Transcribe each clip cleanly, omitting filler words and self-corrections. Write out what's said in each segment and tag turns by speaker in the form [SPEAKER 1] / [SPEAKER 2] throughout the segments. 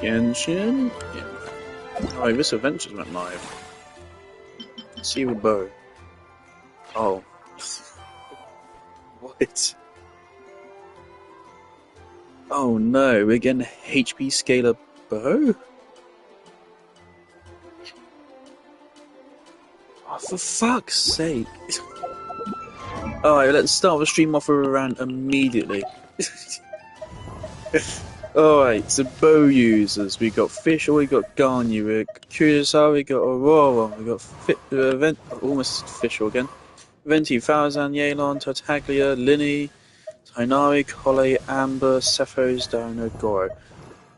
[SPEAKER 1] Genshiiiiiiiiiiiin. Oh, this event just went live. See with bow. Oh. What? Oh no, we're getting HP scalar bow? Oh, for fuck's sake. Alright, let's start the stream off with a rant immediately. Alright, so bow users. We got Fish, we got Garny, we got Kurosawa, we got Aurora, we got almost Fischl again. Venti, Falzan, Yelan, Tartaglia, Linny, Tainari, Kole, Amber, Cephos, Dino, Goro.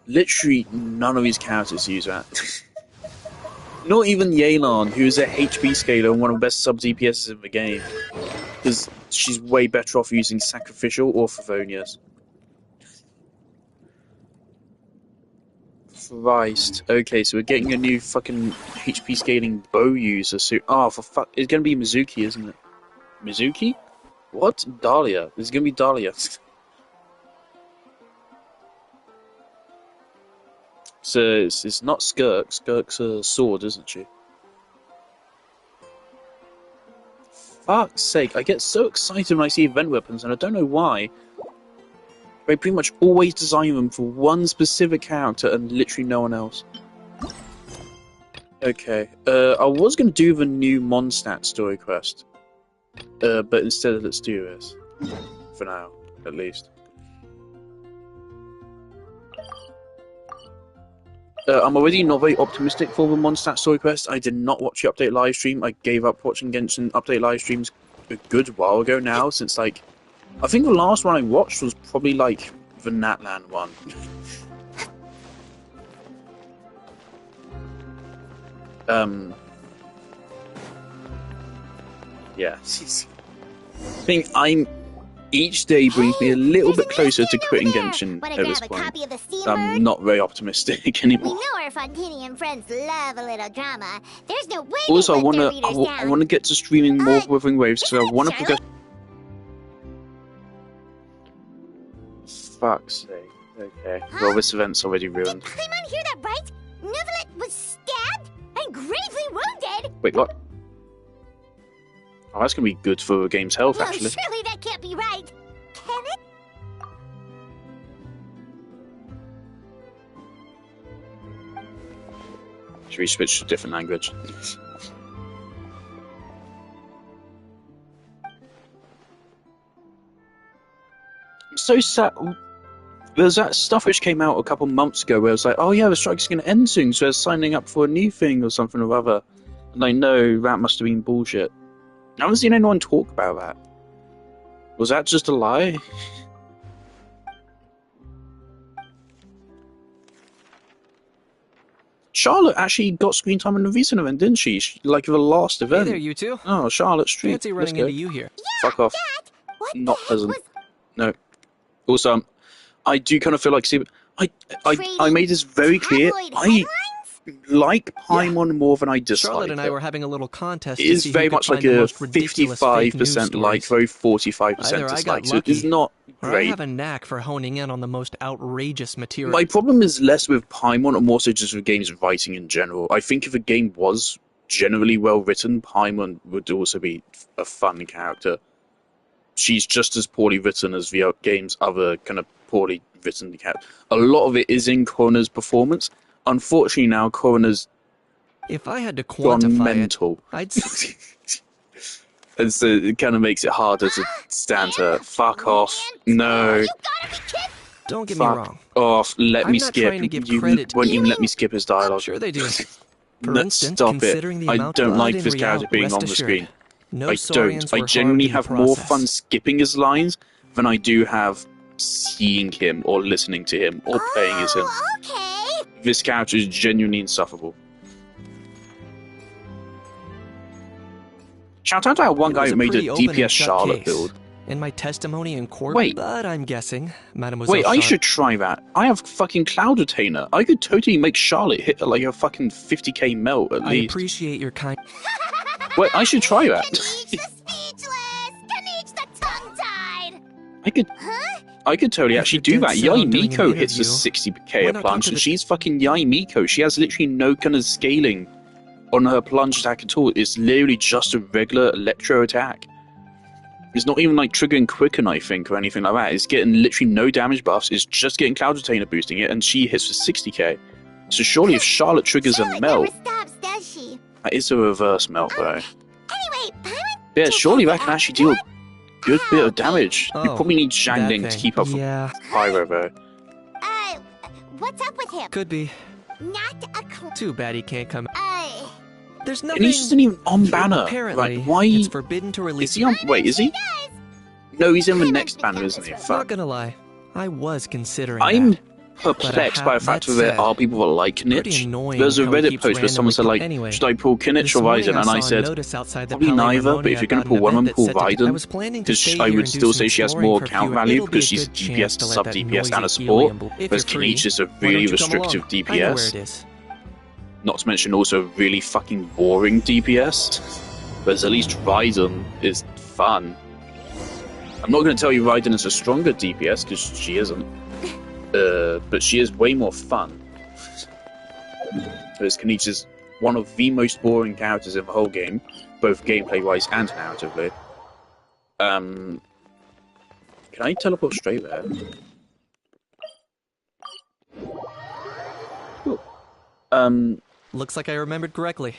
[SPEAKER 1] Literally none of these characters use that. Not even Yelan, who's a HP scaler and one of the best sub DPSs in the game. Because she's way better off using Sacrificial or Favonius. Christ. Okay, so we're getting a new fucking HP scaling bow user soon. Oh, for fuck. It's gonna be Mizuki, isn't it? Mizuki? What? Dahlia. This is gonna be Dahlia. So it's not Skirk. Skirk's a sword, isn't she? Fuck's sake, I get so excited when I see event weapons, and I don't know why. They pretty much always design them for one specific character and literally no one else. Okay, I was going to do the new Mondstadt story quest. But instead let's do this. For now, at least. I'm already not very optimistic for the Mondstadt story quest. I did not watch the update live stream. I gave up watching Genshin update live streams a good while ago now, since like... I think the last one I watched was probably like the Natlan one. Yeah. I think each day brings me a little bit closer to quitting Genshin at this point. I'm not very optimistic anymore.
[SPEAKER 2] We know our Fontanian friends love a little drama. There's no way
[SPEAKER 1] also, I want to get to streaming more Wuthering Waves, so I want to progress. Fuck's sake. Okay. Well, this event's already ruined.
[SPEAKER 2] Did Paimon hear that right? Neuvillette was stabbed and gravely wounded.
[SPEAKER 1] Wait, what? Oh, that's gonna be good for the game's health, actually.
[SPEAKER 2] Surely that can't be right. Can it?
[SPEAKER 1] Should we switch to a different language? I'm so sad. There's that stuff which came out a couple months ago where it was like, oh yeah, the strike's going to end soon, so they're signing up for a new thing or something or other. And I know that must have been bullshit. I haven't seen anyone talk about that. Was that just a lie? Charlotte actually got screen time in the recent event, didn't she? Like the last event.
[SPEAKER 3] Hey there, you two.
[SPEAKER 1] Oh, Charlotte Street.
[SPEAKER 3] Fancy running into you here.
[SPEAKER 2] Yeah,
[SPEAKER 1] fuck off.
[SPEAKER 2] Dad. What
[SPEAKER 1] Not pleasant.
[SPEAKER 2] was...
[SPEAKER 1] No. Also, I do kind of feel like... See, I made this very clear. I like Paimon more than I dislike
[SPEAKER 3] Charlotte and I
[SPEAKER 1] her.
[SPEAKER 3] were having a little contest.
[SPEAKER 1] It is very much like a 55% like, very 45% dislike. So it is not
[SPEAKER 3] I
[SPEAKER 1] great.
[SPEAKER 3] have a knack for honing in on the most outrageous material.
[SPEAKER 1] My problem is less with Paimon and more so just with games writing in general. I think if a game was generally well written, Paimon would also be a fun character. She's just as poorly written as the game's other kind of poorly written character. A lot of it is in Corona's performance. Unfortunately now, Corona's
[SPEAKER 3] if I had to
[SPEAKER 1] gone
[SPEAKER 3] quantify
[SPEAKER 1] mental.
[SPEAKER 3] it, I'd
[SPEAKER 1] And so it kind of makes it harder to stand her. Fuck off. No.
[SPEAKER 3] don't get me
[SPEAKER 1] Fuck
[SPEAKER 3] wrong.
[SPEAKER 1] off. Let
[SPEAKER 3] I'm
[SPEAKER 1] me
[SPEAKER 3] not
[SPEAKER 1] skip.
[SPEAKER 3] trying to give
[SPEAKER 1] You
[SPEAKER 3] credit.
[SPEAKER 1] won't even let me skip his dialogue.
[SPEAKER 3] Sure they do. For
[SPEAKER 1] No,
[SPEAKER 3] instance,
[SPEAKER 1] stop it.
[SPEAKER 3] considering the
[SPEAKER 1] I
[SPEAKER 3] amount
[SPEAKER 1] don't
[SPEAKER 3] of
[SPEAKER 1] like
[SPEAKER 3] blood
[SPEAKER 1] this
[SPEAKER 3] in
[SPEAKER 1] character
[SPEAKER 3] Rial,
[SPEAKER 1] being
[SPEAKER 3] rest
[SPEAKER 1] on the
[SPEAKER 3] assured,
[SPEAKER 1] screen.
[SPEAKER 3] no
[SPEAKER 1] I
[SPEAKER 3] Saurians
[SPEAKER 1] don't. I
[SPEAKER 3] were
[SPEAKER 1] genuinely
[SPEAKER 3] harmed in
[SPEAKER 1] have
[SPEAKER 3] the
[SPEAKER 1] more
[SPEAKER 3] process.
[SPEAKER 1] fun skipping his lines than I do have seeing him or listening to him or playing as him.
[SPEAKER 2] Okay.
[SPEAKER 1] This character is genuinely insufferable. Shout out to that one
[SPEAKER 3] It
[SPEAKER 1] guy
[SPEAKER 3] was
[SPEAKER 1] who
[SPEAKER 3] a
[SPEAKER 1] made a
[SPEAKER 3] pretty open and
[SPEAKER 1] DPS
[SPEAKER 3] shut
[SPEAKER 1] Charlotte
[SPEAKER 3] case.
[SPEAKER 1] build.
[SPEAKER 3] In my testimony in court,
[SPEAKER 1] Wait.
[SPEAKER 3] but I'm guessing, Mademoiselle
[SPEAKER 1] Wait, I
[SPEAKER 3] Charlotte...
[SPEAKER 1] should try that. I have fucking Cloud Retainer. I could totally make Charlotte hit like a fucking 50k melt at
[SPEAKER 3] I
[SPEAKER 1] least.
[SPEAKER 3] appreciate your kind...
[SPEAKER 1] Wait, I should try that.
[SPEAKER 2] Kaneech the speechless! Kaneech the tongue-tied!
[SPEAKER 1] I could...
[SPEAKER 2] Huh?
[SPEAKER 1] I could totally
[SPEAKER 3] If
[SPEAKER 1] actually
[SPEAKER 3] you're
[SPEAKER 1] do
[SPEAKER 3] dead
[SPEAKER 1] that.
[SPEAKER 3] set
[SPEAKER 1] Yai
[SPEAKER 3] on doing an
[SPEAKER 1] Miko hits for
[SPEAKER 3] interview,
[SPEAKER 1] 60k
[SPEAKER 3] why
[SPEAKER 1] a
[SPEAKER 3] not
[SPEAKER 1] plunge,
[SPEAKER 3] talk to
[SPEAKER 1] and
[SPEAKER 3] the-
[SPEAKER 1] she's fucking Yai Miko. She has literally no kind of scaling on her plunge attack at all. It's literally just a regular electro attack. It's not even like triggering quicken, I think, or anything like that. It's getting literally no damage buffs. It's just getting Cloud Retainer boosting it, and she hits for 60k. So surely if Charlotte triggers a
[SPEAKER 2] Charlotte
[SPEAKER 1] melt,
[SPEAKER 2] never stops, does she?
[SPEAKER 1] that is a reverse melt though.
[SPEAKER 2] Anyway, Paimon
[SPEAKER 1] Yeah,
[SPEAKER 2] just
[SPEAKER 1] surely
[SPEAKER 2] has
[SPEAKER 1] that
[SPEAKER 2] to
[SPEAKER 1] can
[SPEAKER 2] ask
[SPEAKER 1] actually deal a
[SPEAKER 2] what?
[SPEAKER 1] good bit
[SPEAKER 2] How
[SPEAKER 1] of damage. You
[SPEAKER 3] Oh,
[SPEAKER 1] probably need
[SPEAKER 3] that
[SPEAKER 1] Zhangling to
[SPEAKER 3] thing.
[SPEAKER 1] keep up with
[SPEAKER 3] Yeah,
[SPEAKER 1] Pyro though.
[SPEAKER 2] What's up with him?
[SPEAKER 3] could be.
[SPEAKER 2] Not a clue.
[SPEAKER 3] Too bad he can't come. There's
[SPEAKER 1] And
[SPEAKER 3] nothing.
[SPEAKER 1] he's just even on banner.
[SPEAKER 3] Apparently,
[SPEAKER 1] Like, why?
[SPEAKER 3] it's forbidden to release.
[SPEAKER 1] Is he on? Wait, is he? No, he's in the next banner, isn't he?
[SPEAKER 3] Not
[SPEAKER 1] Fuck.
[SPEAKER 3] gonna lie, I was considering
[SPEAKER 1] I'm
[SPEAKER 3] that.
[SPEAKER 1] perplexed
[SPEAKER 3] But
[SPEAKER 1] by the fact that there are people that like
[SPEAKER 3] pretty
[SPEAKER 1] Kinich.
[SPEAKER 3] annoying
[SPEAKER 1] There's a
[SPEAKER 3] how he
[SPEAKER 1] Reddit
[SPEAKER 3] keeps
[SPEAKER 1] post where someone said,
[SPEAKER 3] randomly-
[SPEAKER 1] like,
[SPEAKER 3] Anyway,
[SPEAKER 1] should I pull Kinich
[SPEAKER 3] This
[SPEAKER 1] or
[SPEAKER 3] morning
[SPEAKER 1] Raiden? And I
[SPEAKER 3] saw a
[SPEAKER 1] said,
[SPEAKER 3] notice outside the
[SPEAKER 1] probably
[SPEAKER 3] Palais
[SPEAKER 1] neither, but
[SPEAKER 3] Harmonia
[SPEAKER 1] if you're going to
[SPEAKER 3] about
[SPEAKER 1] pull
[SPEAKER 3] an
[SPEAKER 1] one of them,
[SPEAKER 3] event
[SPEAKER 1] pull
[SPEAKER 3] that's set to- I
[SPEAKER 1] Raiden.
[SPEAKER 3] was planning to
[SPEAKER 1] Because
[SPEAKER 3] stay
[SPEAKER 1] I
[SPEAKER 3] here
[SPEAKER 1] would
[SPEAKER 3] and do
[SPEAKER 1] still
[SPEAKER 3] some
[SPEAKER 1] say she has
[SPEAKER 3] exploring
[SPEAKER 1] more
[SPEAKER 3] for a
[SPEAKER 1] count
[SPEAKER 3] few-
[SPEAKER 1] value
[SPEAKER 3] it'll be
[SPEAKER 1] because
[SPEAKER 3] a
[SPEAKER 1] she's
[SPEAKER 3] good
[SPEAKER 1] DPS
[SPEAKER 3] chance
[SPEAKER 1] to
[SPEAKER 3] to let
[SPEAKER 1] sub
[SPEAKER 3] that
[SPEAKER 1] DPS and a
[SPEAKER 3] noisy
[SPEAKER 1] support.
[SPEAKER 3] helium bl- If
[SPEAKER 1] Whereas
[SPEAKER 3] you're free,
[SPEAKER 1] Kinich is a
[SPEAKER 3] why
[SPEAKER 1] really
[SPEAKER 3] don't you come
[SPEAKER 1] restrictive
[SPEAKER 3] along? I know where
[SPEAKER 1] DPS.
[SPEAKER 3] it is.
[SPEAKER 1] Not to mention also really fucking boring DPS. Whereas at least Raiden is fun. I'm not going to tell you Raiden is a stronger DPS because she isn't. But she is way more fun. Whereas Kinich is one of the most boring characters in the whole game, both gameplay-wise and narratively. Can I teleport straight there? Cool.
[SPEAKER 3] Looks like I remembered correctly.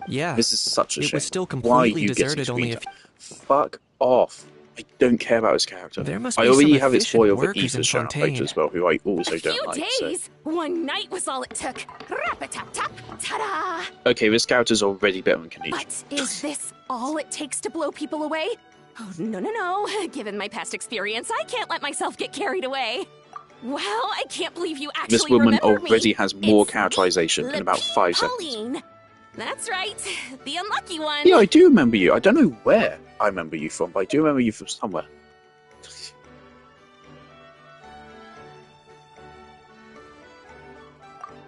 [SPEAKER 3] Yeah,
[SPEAKER 1] This is such a
[SPEAKER 3] it
[SPEAKER 1] shame.
[SPEAKER 3] was still
[SPEAKER 1] Why
[SPEAKER 3] completely
[SPEAKER 1] you get
[SPEAKER 3] deserted
[SPEAKER 1] screen
[SPEAKER 3] only a
[SPEAKER 1] time? Fuck off. I don't care about his character.
[SPEAKER 3] There must
[SPEAKER 1] I
[SPEAKER 3] be
[SPEAKER 1] already
[SPEAKER 3] some
[SPEAKER 1] have its
[SPEAKER 3] efficient
[SPEAKER 1] foil for
[SPEAKER 3] workers in
[SPEAKER 1] Ether showing up later
[SPEAKER 3] Fontaine.
[SPEAKER 1] as well, who I also
[SPEAKER 4] A
[SPEAKER 1] don't
[SPEAKER 4] few
[SPEAKER 1] like. So.
[SPEAKER 4] days. One night was all it took. Rap-a-tap-tap. Ta-da!
[SPEAKER 1] Okay, this character's already better than Kinich.
[SPEAKER 4] But is this all it takes to blow people away? Oh, no. Given my past experience, I can't let myself get carried away. Well, I can't believe you actually
[SPEAKER 1] This woman
[SPEAKER 4] remember
[SPEAKER 1] already
[SPEAKER 4] me.
[SPEAKER 1] has more
[SPEAKER 4] It's
[SPEAKER 1] characterization in about 5 seconds.
[SPEAKER 4] Pauline. That's right. The unlucky one.
[SPEAKER 1] Yeah, I do remember you. I don't know where I remember you from, but I do remember you from somewhere.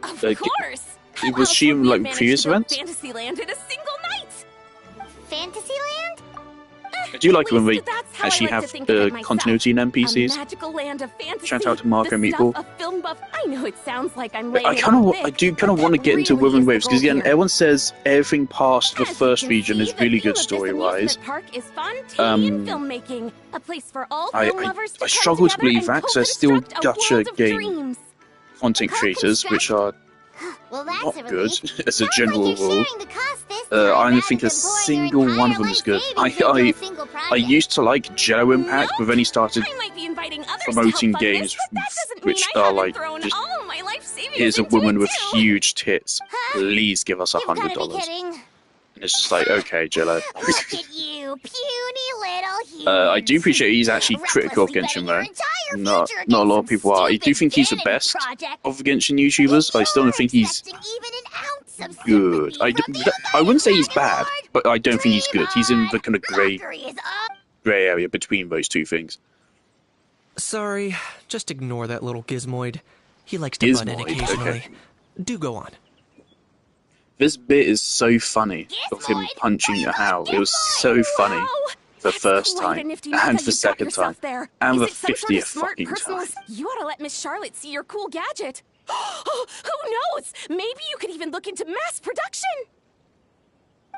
[SPEAKER 4] Of
[SPEAKER 1] Like,
[SPEAKER 4] course. How
[SPEAKER 1] was
[SPEAKER 4] else
[SPEAKER 1] she in,
[SPEAKER 4] would we
[SPEAKER 1] like,
[SPEAKER 4] manage
[SPEAKER 1] previous
[SPEAKER 4] to build
[SPEAKER 1] events?
[SPEAKER 4] Fantasyland in a single night?
[SPEAKER 2] Fantasyland?
[SPEAKER 1] I do like when we
[SPEAKER 4] At least that's how I
[SPEAKER 1] actually
[SPEAKER 4] like to
[SPEAKER 1] have
[SPEAKER 4] think of it myself.
[SPEAKER 1] continuity in
[SPEAKER 4] A
[SPEAKER 1] NPCs.
[SPEAKER 4] magical land of fantasy.
[SPEAKER 1] Shout out to Marco
[SPEAKER 4] the
[SPEAKER 1] Meatball.
[SPEAKER 4] stuff a film buff. I know it sounds like I'm laying
[SPEAKER 1] I
[SPEAKER 4] it
[SPEAKER 1] kind
[SPEAKER 4] on
[SPEAKER 1] of,
[SPEAKER 4] thick,
[SPEAKER 1] I do kind of
[SPEAKER 4] but
[SPEAKER 1] want to
[SPEAKER 4] that
[SPEAKER 1] get into
[SPEAKER 4] really
[SPEAKER 1] Withering
[SPEAKER 4] is the
[SPEAKER 1] Waves because
[SPEAKER 4] goal
[SPEAKER 1] again,
[SPEAKER 4] here.
[SPEAKER 1] everyone says everything past the
[SPEAKER 4] As you
[SPEAKER 1] first
[SPEAKER 4] can
[SPEAKER 1] region
[SPEAKER 4] see,
[SPEAKER 1] is
[SPEAKER 4] the
[SPEAKER 1] really
[SPEAKER 4] theme
[SPEAKER 1] good
[SPEAKER 4] of this
[SPEAKER 1] story-wise.
[SPEAKER 4] amusement park is Fontaine
[SPEAKER 1] Um,
[SPEAKER 4] filmmaking, a place for all
[SPEAKER 1] I-
[SPEAKER 4] film
[SPEAKER 1] I-
[SPEAKER 4] lovers to
[SPEAKER 1] I
[SPEAKER 4] come
[SPEAKER 1] struggle to
[SPEAKER 4] together
[SPEAKER 1] believe
[SPEAKER 4] and
[SPEAKER 1] that, 'cause there's still
[SPEAKER 4] co-construct a
[SPEAKER 1] gacha
[SPEAKER 4] world of
[SPEAKER 1] game
[SPEAKER 4] dreams.
[SPEAKER 1] Content creators, which are
[SPEAKER 2] Well, that's
[SPEAKER 1] not
[SPEAKER 2] a
[SPEAKER 1] good
[SPEAKER 2] relief.
[SPEAKER 1] as a
[SPEAKER 2] Sounds
[SPEAKER 1] general
[SPEAKER 2] like you're
[SPEAKER 1] rule.
[SPEAKER 2] sharing the cost this
[SPEAKER 1] I
[SPEAKER 2] time,
[SPEAKER 1] don't
[SPEAKER 2] rather
[SPEAKER 1] think a
[SPEAKER 2] than pouring your
[SPEAKER 1] single one
[SPEAKER 2] entire
[SPEAKER 1] of them is
[SPEAKER 2] life
[SPEAKER 1] good.
[SPEAKER 2] savings into a single
[SPEAKER 1] I
[SPEAKER 2] project.
[SPEAKER 1] used to like Jello Impact, but then he started
[SPEAKER 4] I might be inviting others
[SPEAKER 1] promoting
[SPEAKER 4] to help fund
[SPEAKER 1] games
[SPEAKER 4] this, but that doesn't
[SPEAKER 1] which
[SPEAKER 4] mean I
[SPEAKER 1] are
[SPEAKER 4] haven't
[SPEAKER 1] like
[SPEAKER 4] thrown
[SPEAKER 1] just
[SPEAKER 4] all my life savings
[SPEAKER 1] here's a
[SPEAKER 4] into
[SPEAKER 1] woman
[SPEAKER 4] it
[SPEAKER 1] with
[SPEAKER 4] too.
[SPEAKER 1] huge tits.
[SPEAKER 2] Huh?
[SPEAKER 1] Please give us
[SPEAKER 2] You've gotta be
[SPEAKER 1] $100.
[SPEAKER 2] kidding.
[SPEAKER 1] And it's just like, okay, Jello.
[SPEAKER 2] Look at you, puny little human.
[SPEAKER 1] I do appreciate he's actually critical of Genshin though. Not a lot of people are. I do think he's the best of the Genshin YouTubers. I still don't think he's good. I wouldn't say he's bad, but I don't think he's good. He's in the kind of grey area between those two things.
[SPEAKER 3] Sorry, just ignore that little gizmoid. He likes to butt in
[SPEAKER 1] Gizmoid,
[SPEAKER 3] occasionally.
[SPEAKER 1] okay.
[SPEAKER 3] Do go on.
[SPEAKER 1] This bit is so funny of him punching a Hal. It was so funny
[SPEAKER 4] Wow!
[SPEAKER 1] the
[SPEAKER 4] That's
[SPEAKER 1] first
[SPEAKER 4] quite a
[SPEAKER 1] time,
[SPEAKER 4] nifty
[SPEAKER 1] and
[SPEAKER 4] method
[SPEAKER 1] the
[SPEAKER 4] you've got
[SPEAKER 1] second
[SPEAKER 4] yourself
[SPEAKER 1] time,
[SPEAKER 4] there.
[SPEAKER 1] and
[SPEAKER 4] Is
[SPEAKER 1] the
[SPEAKER 4] it some sort of
[SPEAKER 1] 50th
[SPEAKER 4] smart
[SPEAKER 1] fucking
[SPEAKER 4] personal
[SPEAKER 1] time.
[SPEAKER 4] You ought to let Miss Charlotte see your cool gadget. Who knows? Maybe you could even look into mass production.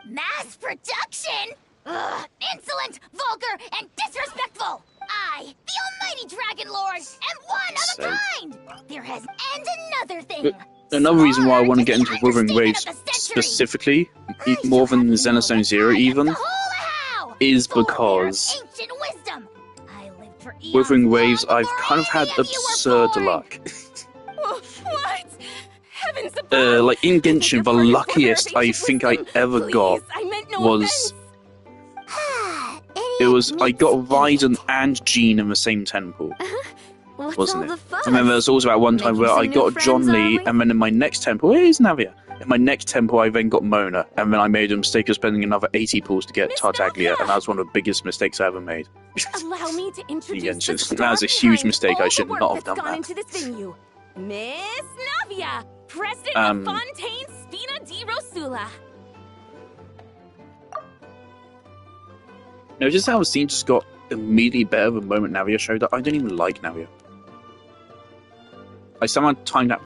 [SPEAKER 2] Mass production? Ugh, insolent, vulgar, and disrespectful! I, the almighty Dragon Lord, am one of a kind! There has... And another thing!
[SPEAKER 1] Another reason why I want to get
[SPEAKER 2] Smart
[SPEAKER 1] into Withering
[SPEAKER 2] is the
[SPEAKER 1] Waves
[SPEAKER 2] understatement of the century.
[SPEAKER 1] specifically,
[SPEAKER 2] I
[SPEAKER 1] more
[SPEAKER 2] shall
[SPEAKER 1] than
[SPEAKER 2] have you know
[SPEAKER 1] Xenostone
[SPEAKER 2] that
[SPEAKER 1] Zero
[SPEAKER 2] I am
[SPEAKER 1] even,
[SPEAKER 2] the whole How,
[SPEAKER 1] is
[SPEAKER 2] full
[SPEAKER 1] because
[SPEAKER 2] of ancient wisdom. I lived for eons
[SPEAKER 1] Withering Waves,
[SPEAKER 2] long
[SPEAKER 1] I've
[SPEAKER 2] before
[SPEAKER 1] kind of had
[SPEAKER 2] any of you were
[SPEAKER 1] absurd
[SPEAKER 2] born.
[SPEAKER 1] luck.
[SPEAKER 4] What? Heavens above!
[SPEAKER 1] Like in
[SPEAKER 4] Is it
[SPEAKER 1] Genshin,
[SPEAKER 4] your
[SPEAKER 1] the
[SPEAKER 4] part of
[SPEAKER 1] luckiest I
[SPEAKER 4] ancient
[SPEAKER 1] think I
[SPEAKER 4] wisdom?
[SPEAKER 1] ever
[SPEAKER 4] Please,
[SPEAKER 1] got
[SPEAKER 4] I meant no
[SPEAKER 1] was it was I got Raiden and Jean in the same temple,
[SPEAKER 2] What's
[SPEAKER 1] wasn't
[SPEAKER 2] all
[SPEAKER 1] it?
[SPEAKER 2] the fuss?
[SPEAKER 1] Remember, there was also at one time
[SPEAKER 2] Making
[SPEAKER 1] where
[SPEAKER 2] some
[SPEAKER 1] I
[SPEAKER 2] new
[SPEAKER 1] got
[SPEAKER 2] friends,
[SPEAKER 1] John Lee,
[SPEAKER 2] are we?
[SPEAKER 1] and then in my next temple, here's Navia. In my next temple, I then got Mona, and then I made a mistake of spending another 80 pulls to get
[SPEAKER 4] Miss
[SPEAKER 1] Tartaglia,
[SPEAKER 4] Navia!
[SPEAKER 1] and that was one of the biggest mistakes I ever made.
[SPEAKER 4] Allow me to introduce
[SPEAKER 1] Genshin.
[SPEAKER 4] the star
[SPEAKER 1] That was a huge
[SPEAKER 4] behind
[SPEAKER 1] mistake. I
[SPEAKER 4] all
[SPEAKER 1] should
[SPEAKER 4] the work
[SPEAKER 1] not have
[SPEAKER 4] that's
[SPEAKER 1] done
[SPEAKER 4] gone
[SPEAKER 1] that.
[SPEAKER 4] into this venue. Miss Navia, president
[SPEAKER 1] Um,
[SPEAKER 4] of Fontaine Spina di Rosula.
[SPEAKER 1] Notice how the scene just got immediately better the moment Navia showed up. I don't even like Navia. I somehow timed that